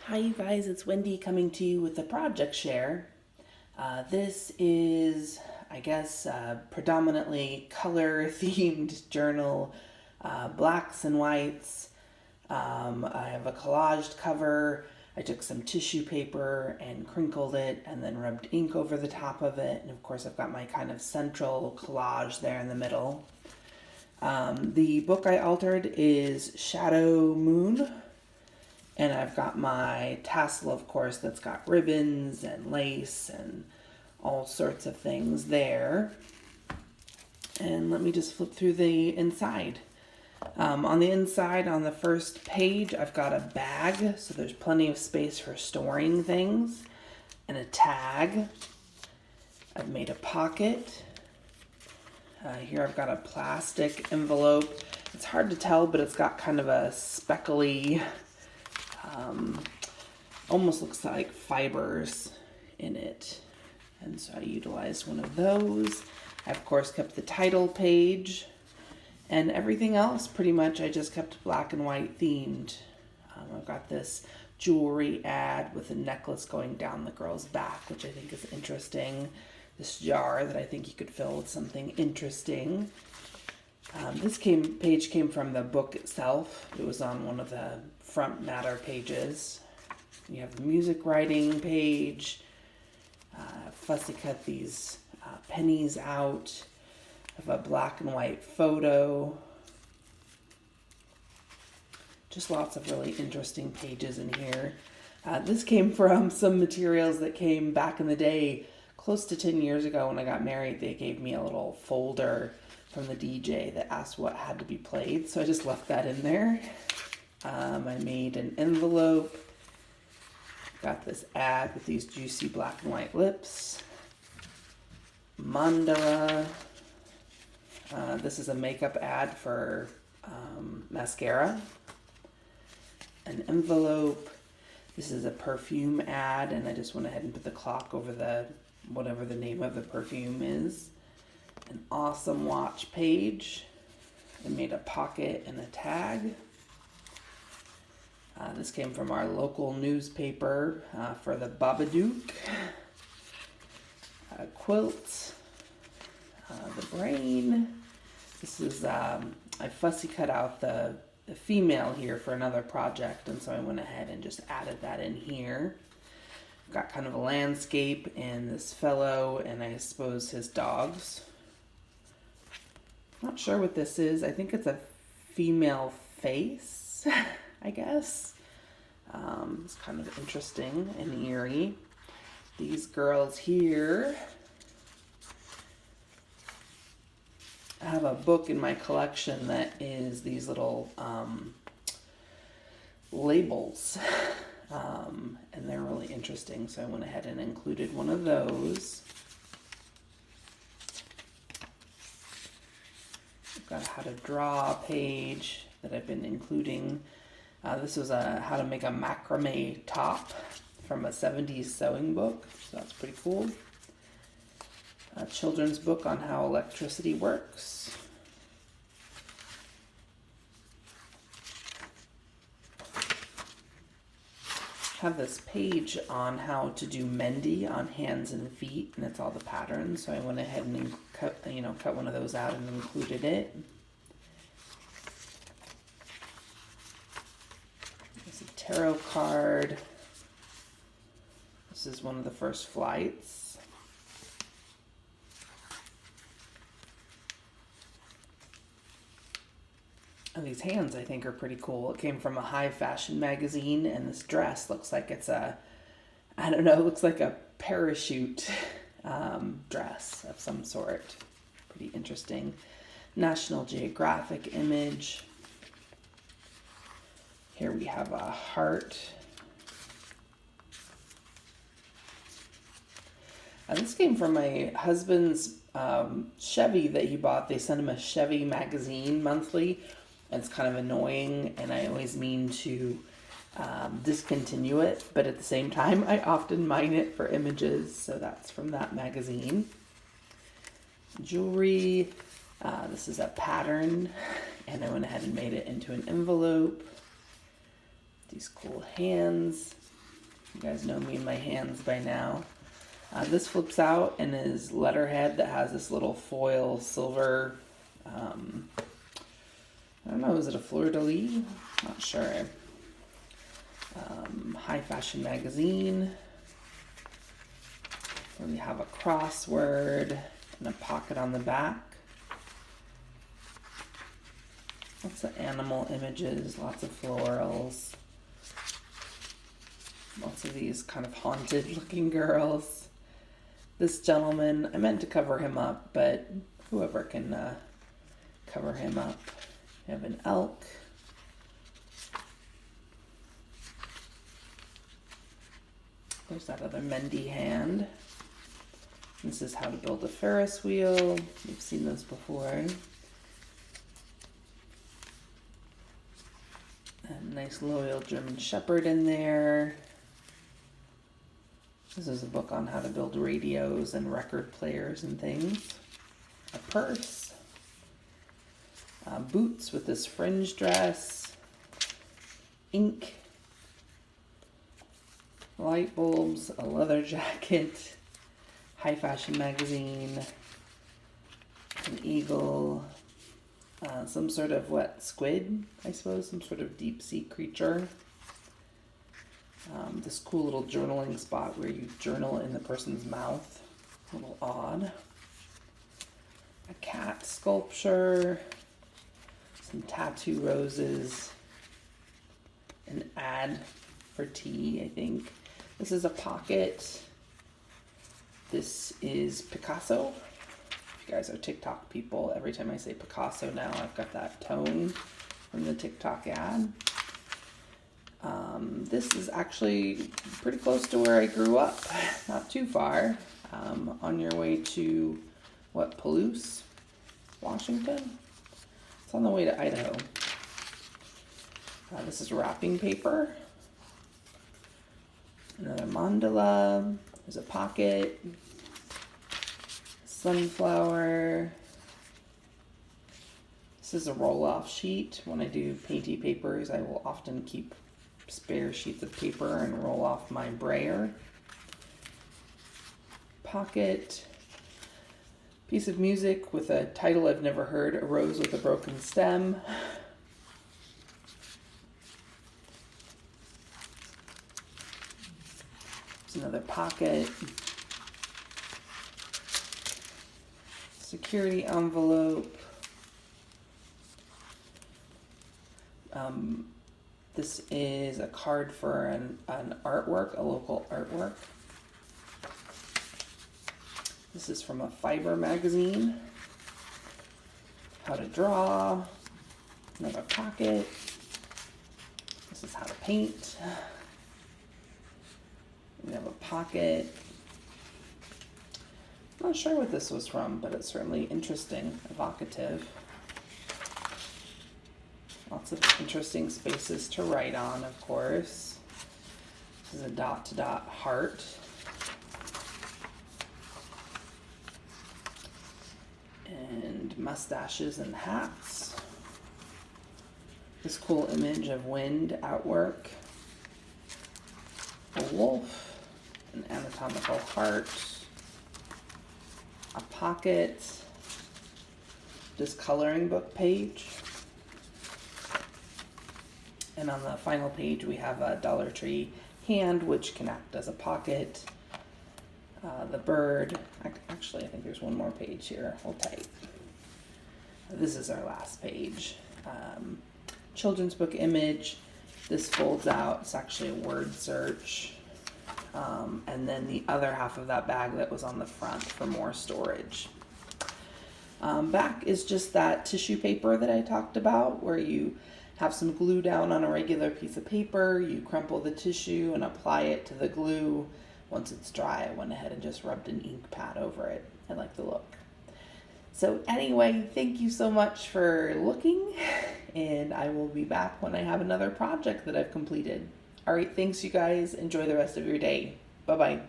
Hi, you guys, it's Wendy coming to you with the project share. This is, I guess, predominantly color themed journal, blacks and whites. I have a collaged cover. I took some tissue paper and crinkled it and then rubbed ink over the top of it. And of course, I've got my kind of central collage there in the middle. The book I altered is Shadow Moon. And I've got my tassel, of course, that's got ribbons and lace and all sorts of things there. And let me just flip through the inside. On the inside, on the first page, I've got a bag, so there's plenty of space for storing things, and a tag. I've made a pocket. Here I've got a plastic envelope. It's hard to tell, but it's got kind of a speckly, almost looks like fibers in it. And so I utilized one of those. I, of course, kept the title page. And everything else, pretty much, I just kept black and white themed. I've got this jewelry ad with a necklace going down the girl's back, which I think is interesting. This jar that I think you could fill with something interesting. This page came from the book itself. It was on one of the front matter pages. You have the music writing page. Fussy cut these pennies out. I have a black and white photo. Just lots of really interesting pages in here. This came from some materials that came back in the day, close to 10 years ago when I got married. They gave me a little folder from the DJ that asked what had to be played, so I just left that in there. I made an envelope. Got this ad with these juicy black and white lips. Mandala. This is a makeup ad for mascara. An envelope. This is a perfume ad, and I just went ahead and put the clock over the whatever the name of the perfume is. An awesome watch page. I made a pocket and a tag. This came from our local newspaper for the Babadook. A quilt. The brain. This is, I fussy cut out the female here for another project, and so I went ahead and just added that in here. Got kind of a landscape and this fellow and I suppose his dogs. Not sure what this is. I think it's a female face, I guess. It's kind of interesting and eerie. These girls here. I have a book in my collection that is these little labels. And they're really interesting, so I went ahead and included one of those. I've got a how to draw page that I've been including. This was a how to make a macrame top from a 70s sewing book, so that's pretty cool. A children's book on how electricity works. Have this page on how to do mehndi on hands and feet, and it's all the patterns, so I went ahead and cut one of those out and included it. There's a tarot card. This is one of the first flights. And these hands, I think, are pretty cool. It came from a high fashion magazine, and this dress looks like it's a, I don't know, it looks like a parachute dress of some sort. Pretty interesting. National Geographic image. Here we have a heart. This came from my husband's Chevy that he bought. They sent him a Chevy magazine monthly. It's kind of annoying, and I always mean to discontinue it, but at the same time, I often mine it for images, so that's from that magazine. Jewelry. This is a pattern, and I went ahead and made it into an envelope. These cool hands. You guys know me and my hands by now. This flips out and is letterhead that has this little foil silver, I don't know, is it a fleur-de-lis? Not sure. High fashion magazine. Where we have a crossword and a pocket on the back. Lots of animal images, lots of florals. Lots of these kind of haunted looking girls. This gentleman, I meant to cover him up, but whoever can cover him up. We have an elk. There's that other Mendy hand. This is how to build a Ferris wheel. We've seen those before. A nice loyal German Shepherd in there. This is a book on how to build radios and record players and things. A purse. Boots with this fringe dress. Ink. Light bulbs. A leather jacket. High fashion magazine. An eagle. Some sort of squid, I suppose, some sort of deep sea creature. This cool little journaling spot where you journal in the person's mouth. A little odd. A cat sculpture. Some tattoo roses. An ad for tea, I think. This is a pocket. This is Picasso. If you guys are TikTok people, every time I say Picasso now, I've got that tone from the TikTok ad. This is actually pretty close to where I grew up, not too far. On your way to, Palouse, Washington? It's on the way to Idaho. This is wrapping paper. Another mandala. There's a pocket. Sunflower. This is a roll-off sheet. When I do painty papers, I will often keep spare sheets of paper and roll off my brayer. Pocket. Piece of music with a title I've never heard, A Rose with a Broken Stem. There's another pocket. Security envelope. This is a card for an artwork, a local artwork. This is from a fiber magazine. How to draw. Another pocket. This is how to paint. We have a pocket. I'm not sure what this was from, but it's certainly interesting, evocative. Lots of interesting spaces to write on, of course. This is a dot-to-dot heart. And mustaches and hats. This cool image of wind at work. A wolf, an anatomical heart, a pocket, this coloring book page. And on the final page, we have a Dollar Tree hand, which can act as a pocket. The bird. Actually, I think there's one more page here. Hold tight. This is our last page. Children's book image. This folds out. It's actually a word search. And then the other half of that bag that was on the front for more storage. Back is just that tissue paper that I talked about, where you have some glue down on a regular piece of paper, you crumple the tissue and apply it to the glue. Once it's dry, I went ahead and just rubbed an ink pad over it. I like the look. So anyway, thank you so much for looking, and I will be back when I have another project that I've completed. All right, thanks you guys. Enjoy the rest of your day. Bye-bye.